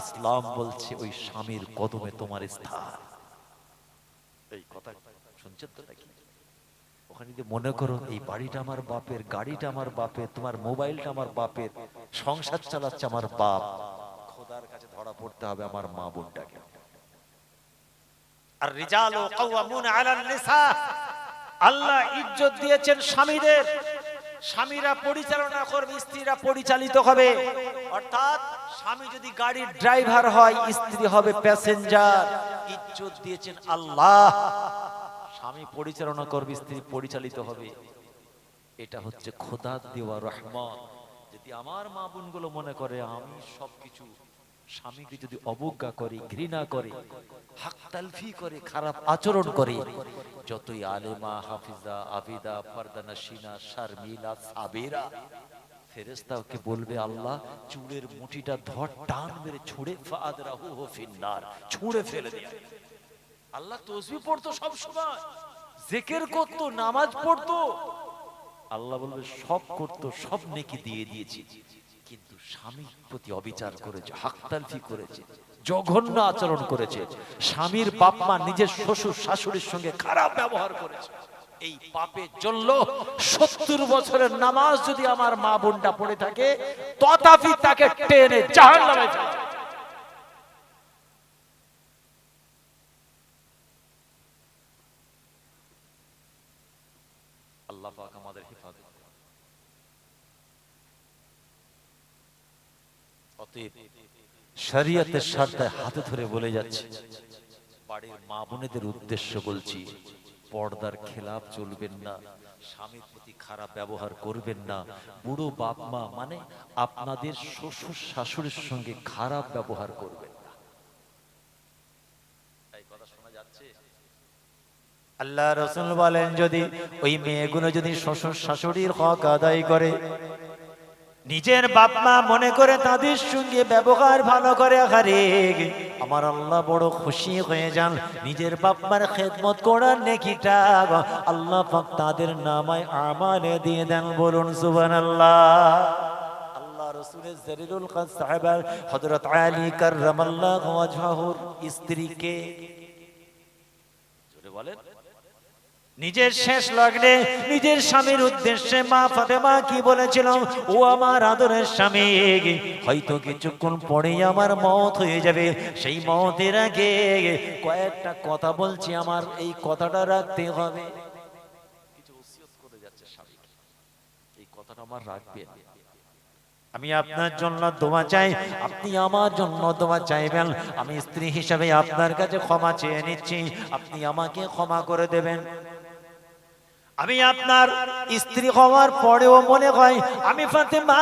Speaker 2: ইসলাম বলছে ওই স্বামীর কদমে তোমার স্থান। এই কথা শুনছেন তো নাকি? ওখানে যদি মনে করো এই বাড়িটা আমার বাপের, গাড়িটা আমার বাপের, তোমার মোবাইলটা আমার বাপের, সংসার চালাচ্ছে আমার বাপ, খোদার কাছে ধরা পড়তে হবে আমার মা বোনটাকে। আর রিজালু কাওয়ামুন আলান নিসা, আল্লাহ ইজ্জত দিয়েছেন স্বামীদের। স্বামীরা পরিচালনা করবে, স্ত্রীরা পরিচালিত হবে। অর্থাৎ স্বামী যদি গাড়ির ড্রাইভার হয়, স্ত্রী হবে প্যাসেঞ্জার। ইজ্জত দিয়েছেন আল্লাহ। স্বামী পরিচালনা করবে, স্ত্রী পরিচালিত হবে। এটা হচ্ছে খোদার দেওয়া রহমত। যদি আমার মা বোনগুলো মনে করে আমি সবকিছু, স্বামীকে যদি অবজ্ঞা করে, ঘৃণা করে, হক তালফি করে, খারাপ আচরণ করে, যতই আলেমা হাফিজা আবিদা পর্দা নশিনা শারমিলা সাবিরা, ফেরেশতাকে বলবে আল্লাহ চুলের মুঠিটা ধর, টান মেরে ছুঁড়ে ফাদরাহু ফিন্নার, ছুঁড়ে ফেলে দিয়ে। আল্লাহ তাসবিহ পড়তো সব সময়, জিকির করতো, নামাজ পড়তো, আল্লাহ বলবে সব করতো, সব নেকি দিয়ে দিয়েছি, কিন্তু স্বামীর প্রতি অবিচার করেছে, হক তালফি করেছে, জঘন্য আচরণ করেছে, স্বামীর বাপ মা নিজের শ্বশুর শাশুড়ির সঙ্গে খারাপ ব্যবহার করেছে। এই পাপে জ্বলল 70 বছরের নামাজ যদি আমার মা বোনটা পড়ে থাকে, তথাপি তাকে টেনে জাহান্নামে ফেলে। আল্লাহ পাক আমাদের হেফাজত। অতএব শরীয়তের শর্তে হাতে ধরে বলে যাচ্ছে, বাড়ির মা বোনেদের উদ্দেশ্য বলছি, পর্দার খেলাপ চলবেন না, স্বামীর প্রতি খারাপ ব্যবহার করবেন না, বুড়ো বাপ মা মানে আপনাদের শ্বশুর শাশুড়ির সঙ্গে খারাপ ব্যবহার করবেন না। এই কথা শোনা যাচ্ছে? আল্লাহ রাসূল বলেন যদি ওই মেয়েগুলো যদি শ্বশুর শাশুড়ির হক আদায় করে, নিজের বাপ মা মনে করে তাদের সঙ্গে ব্যবহার ভালো করে, আরে আমার আল্লাহ বড় খুশি হয়ে যান, নিজের বাপ মার খেদমত করার নেকিটা আল্লাহ পাক তাদের নামায় আমালে দিয়ে দেন। বলুন সুবহানাল্লাহ। আল্লাহ রাসূলের জালিলুল কদর সাহাবা হযরত আলী কাররামাল্লাহু ওয়াজহাহুর স্ত্রীকে জোরে বলেন, নিজের শেষ লগ্নে নিজের স্বামীর উদ্দেশ্যে মা ফাতেমা কি বলেছিল, ও আমার আদরের স্বামী, হয়তো কিছুক্ষণ পরেই আমার মওত হয়ে যাবে, সেই মওতের আগে কয়েকটা কথা বলছি, আমার এই কথাটা রাখতে হবে। কিছু ওসিয়ত করে যাচ্ছে স্বামী, এই কথাটা আমার রাখবেন। আমি আপনার জন্য দোয়া চাই, আপনি আমার জন্য দোয়া চাইবেন। আমি স্ত্রী হিসেবে আপনার কাছে ক্ষমা চেয়ে নিচ্ছি, আপনি আমাকে ক্ষমা করে দেবেন। আমি আপনার স্ত্রী হওয়ার পরেও মনে হয় আমি ফাতেমা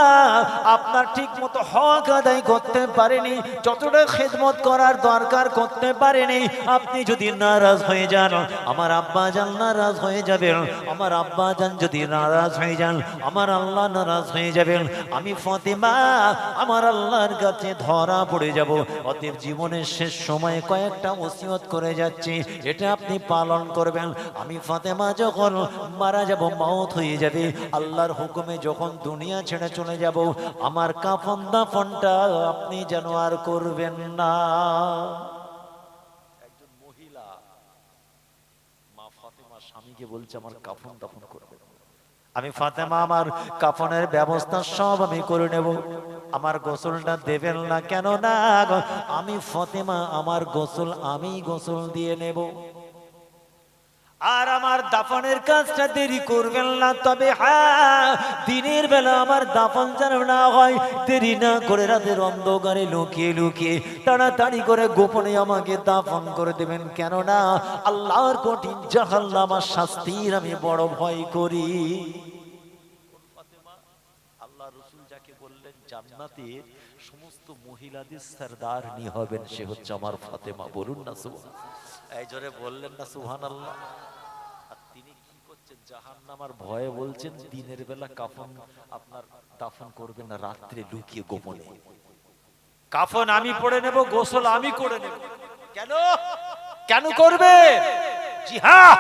Speaker 2: আপনার ঠিক মতো হক আদায় করতে পারিনি, যতটা খেদমত করার দরকার করতে পারিনি। আপনি যদি নারাজ হয়ে যান, আমার আব্বা জান নারাজ হয়ে যাবেন, আমার আব্বা জান যদি নারাজ হয়ে যান, আমার আল্লাহ নারাজ হয়ে যাবেন। আমি ফাতেমা আমার আল্লাহর কাছে ধরা পড়ে যাব। অতএব জীবনের শেষ সময়ে কয়েকটা ওসিয়ত করে যাচ্ছি, এটা আপনি পালন করবেন। আমি ফাতেমা যখন মারা যাব, মওত হয়ে যাবে, আল্লাহর হুকুমে যখন দুনিয়া ছেড়ে চলে যাব, আমার কাফন দাফনটা আপনি যেন আর করবেন না। একজন মহিলা মা ফাতেমা স্বামীকে বলছে আমার কাফন দাফন করবেন। আমি ফাতেমা আমার কাফনের ব্যবস্থা সব আমি করে নেব, আমার গোসলটা দেবেন না কেন না, আমি ফাতেমা আমার গোসল আমি গোসল দিয়ে নেব। আর আমার দাফনের কাজটা দেরি করবেন না, তবে হ্যাঁ দিনের বেলা আমার দাফন যেন না হয়, দেরি না করে রাতের অন্ধকারে লুকিয়ে লুকিয়ে তাড়াতাড়ি করে গোপনে আমাকে দাফন করে দেবেন, কেননা আল্লাহর কঠিন জাহান্নামের শাস্তির আমি বড় ভয় করি।
Speaker 1: আল্লাহ রসুল যাকে বললেন জান্নাতের সমস্ত মহিলাদের সরদারনি হবেন, সে হচ্ছে আমার ফাতেমা। বলুন না সুবহান, এই জোরে বললেন না সুবহানাল্লাহ। আর তিনি কি করছেন? জাহান্নামার ভয়ে বলছেন দিনের বেলা কাফন আপনার দাফন করবেন না, রাত্রে লুকিয়ে গোপনে। কাফন আমি পড়ে নেব, গোসল আমি করে নেব। কেন কেন করবে? জি হ্যাঁ,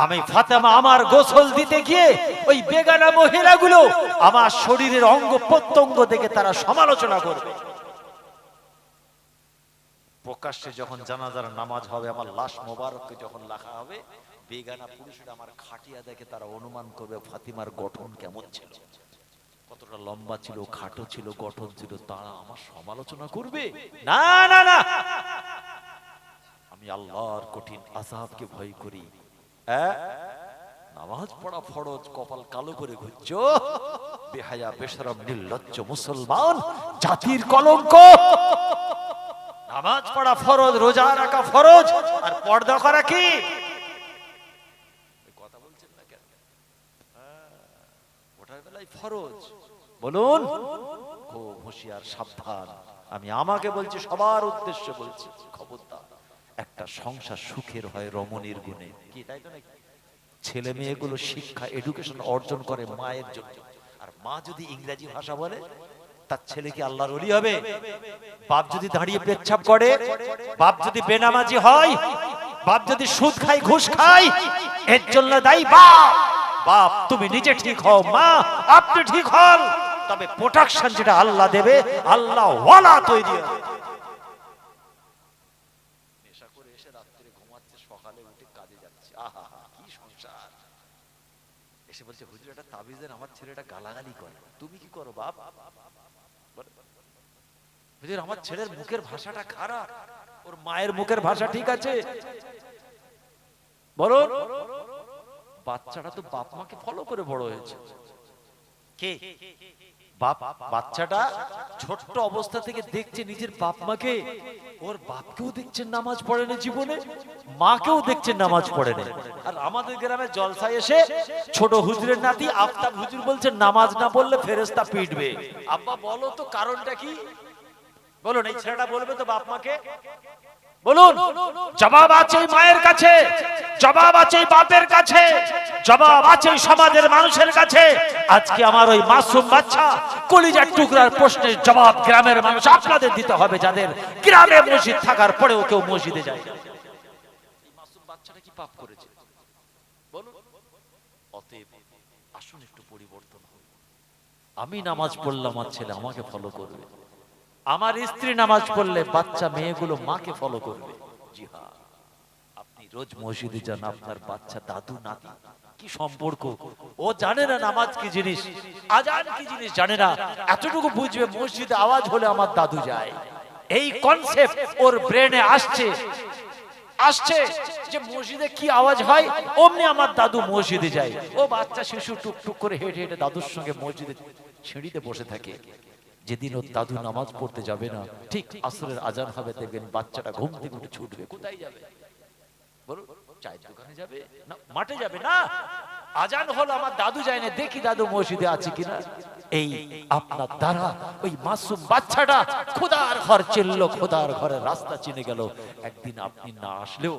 Speaker 1: আমি ফাতেমা আমার গোসল দিতে গিয়ে ওই বেগানা মহিলাগুলো আমার শরীরের অঙ্গ প্রত্যঙ্গ দেখে তারা সমালোচনা করবে। প্রকাশ্যে যখন জানাজার নামাজ হবে, আমার লাশ মোবারককে যখন লেখা হবে, বেগানা পুরুষরা আমার খাটিয়া দেখে তারা অনুমান করবে ফাতিমার গঠন কেমন ছিল, কতটা লম্বা ছিল, খাটো ছিল, গঠন ছিল, তারা আমার সমালোচনা করবে। না না না, আমি আল্লাহর কঠিন আযাবকে ভয় করি। নামাজ পড়া ফরজ, কপাল কালো করে ঘুরছো, বেহায়া বেশরম নির্লজ্জ মুসলমান, জাতির কলঙ্ক। নামাজ পড়া ফরজ, রোজা রাখা ফরজ, আর পর্দা করা কি? কথা বলছেন না কেন? ওঠার বেলায় ফরজ। বলুন, খুব হুঁশিয়ার, সাবধান। আমি আমাকে বলছি, সবার উদ্দেশ্যে বলছি, খবরদার। একটা সংসার সুখের হয় রমণীর গুণে, কি তাই তো নাকি? ছেলে মেয়েগুলো শিক্ষা এডুকেশন অর্জন করে মায়ের জন্য। আর মা যদি ইংরেজি ভাষা বলে, তার ছেলে কি আল্লাহর ওলি হবে? বাপ যদি দাঁড়িয়ে পেচ্ছাপ করে, বাপ যদি বেনামাজি হয়, বাপ যদি সুদ খায়, ঘুষ খায়, এর জন্য দায়ী বাপ। বাপ তুমি নিজে ঠিক হও, মা আপনি ঠিক হন, তবে প্রোটেকশন যেটা আল্লাহ দেবে, আল্লাহ ওয়ালা তৈরি হবে। নেশা করে এসে রাত্রে ঘুমাচ্ছে, সকালে উঠে কাজে যাচ্ছে, আহা কি সংসার। এসে বলছে হুজুর একটা তাবিজের, আমার ছেলেটা গালাগালি করে। তুমি কি করো বাপ? হুজুর আমার ছেলের মুখের ভাষাটা খারাপ। ওর মায়ের মুখের ভাষা ঠিক আছে? বলো, বাচ্চাটা তো বাপ মাকে ফলো করে বড় হয়েছে। কে? বাপ। বাচ্চাটা ছোট্ট অবস্থা থেকে দেখছে নিজের বাপ মাকে। ওর বাপকেও দেখছেন নামাজ পড়ে না জীবনে, মাকেও দেখছেন নামাজ পড়ে না। আর আমাদের গ্রামে জলসায় এসে ছোট হুজুরের নাতি আফতাব হুজুর বলছেন নামাজ না পড়লে ফেরেশতা পিটবে। আব্বা বলো তো কারণটা কি? বলুন, এই ছেলেটা বলবে তো বাপ মাকে? বলুন, জবাব আছে মায়ের কাছে, জবাব আছে বাপের কাছে, জবাব আছে সমাজের মানুষের কাছে। আজকে আমার ওই মাসুম বাচ্চা কলিজার টুকরার প্রশ্নের জবাব গ্রামের মানুষ আপনাদের দিতে হবে, যাদের গ্রামে মসজিদ থাকার পরেও কেউ মসজিদে যায় না। এই মাসুম বাচ্চাটা কি পাপ করেছে? বলুন। অতএব আসুন একটু পরিবর্তন হোক। আমি নামাজ পড়লাম, আমার ছেলে আমাকে ফলো করবে। আমার স্ত্রী নামাজ পড়লে বাচ্চা মেয়েগুলো মাকে ফলো করবে। জি হ্যাঁ, আপনি রোজ মসজিদে যান, আপনার বাচ্চা দাদু নাতি কি সম্পর্ক, ও জানে না নামাজ কি জিনিস, আজান কি জিনিস জানে না। এতটুকু বুঝবে মসজিদে আওয়াজ হলে আমার দাদু যায়। এই কনসেপ্ট ওর ব্রেনে আসছে আসছে যে মসজিদে কি আওয়াজ হয়, অমনি আমার দাদু মসজিদে যায়। ও বাচ্চা শিশু টুকটুক করে হেঁটে হেঁটে দাদুর সঙ্গে মসজিদে সিঁড়িতে বসে থাকে। যেদিন ওর দাদু নামাজ পড়তে যাবে না, ঠিক আসরের আজান হবে, দেখবেন বাচ্চাটা ঘুম থেকে উঠে ছুটবে। কোথায় যাবে? বলুন, চায়ের দোকানে যাবে না মাঠে যাবে? না, আজান হলো আমার দাদু যায় না, দেখি দাদু মসজিদে আছে কিনা। এই আপনার দ্বারা ওই মাসুম বাচ্চাটা খোদার ঘর চিনলো, খোদার ঘরের রাস্তা চিনে গেল। একদিন আপনি না আসলেও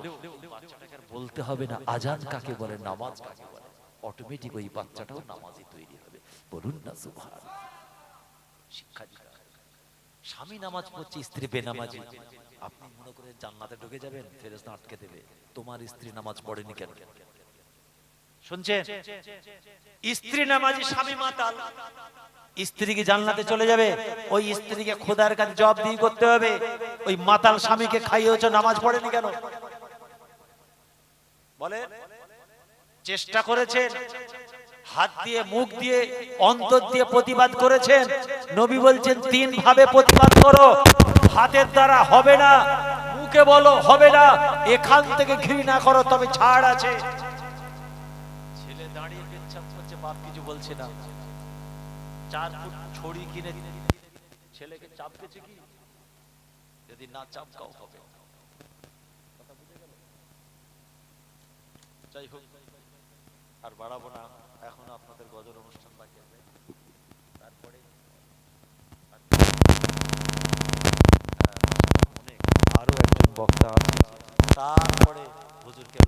Speaker 1: বাচ্চাটাকে বলতে হবে না আজান কাকে বলে, নামাজ কাকে বলে। অটোমেটিক ওই বাচ্চাটাও নামাজি তৈরি হবে। বলুন না সুবহানাল্লাহ। শিক্ষা দিতে হবে। স্বামী নামাজ পড়ছে, স্ত্রী বেনামাজি, আপনি মনে করে জান্নাতে ঢুকে যাবেন, ফেরেশতা আটকে দেবে। তোমার স্ত্রী নামাজ পড়েনি কেন? শুনছেন? স্ত্রী নামাজি, স্বামী মাতাল, স্ত্রী কি জান্নাতে চলে যাবে? ওই স্ত্রীকে খোদার কাছে জবাবদিহি করতে হবে। ওই মাতাল স্বামীকে খাইয়েছো, নামাজ পড়েনি কেন? বলে চেষ্টা করেছেন, হাত দিয়ে, মুখ দিয়ে, অন্তর দিয়ে প্রতিবাদ করেছেন। নবী বলছেন তিন ভাবে প্রতিবাদ করো। হাতের দ্বারা হবে না, মুখে বলো হবে না, এখান থেকে ঘৃণা করো, তবে ছাড় আছে। ছেলে দাঁড়িয়ে পেচ্ছাপ করছে, বাপ কিছু বলছে না। 4 ফুট ছড়ি কিনে ছেলেকে চাপকেছে কি? যদি না চাপকাও হবে। কথা বুঝে গেল? যাই হোক, আর বাড়াবো না, এখন আপনাদের গজল অনুষ্ঠান বাকি আছে। আরো একজন বক্তা আছে, তারপরে হুজুরকে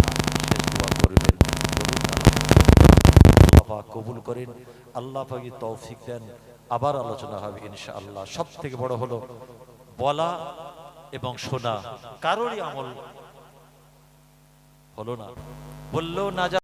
Speaker 1: শেষ দোয়া করবেন। বলুন আল্লাহ পাক কবুল করেন, আল্লাহ পাক তৌফিক দেন। আবার আলোচনা হবে ইনশাআল্লাহ। সব থেকে বড় হলো বলা এবং শোনা, কারোরই আমল হলো না, বললেও না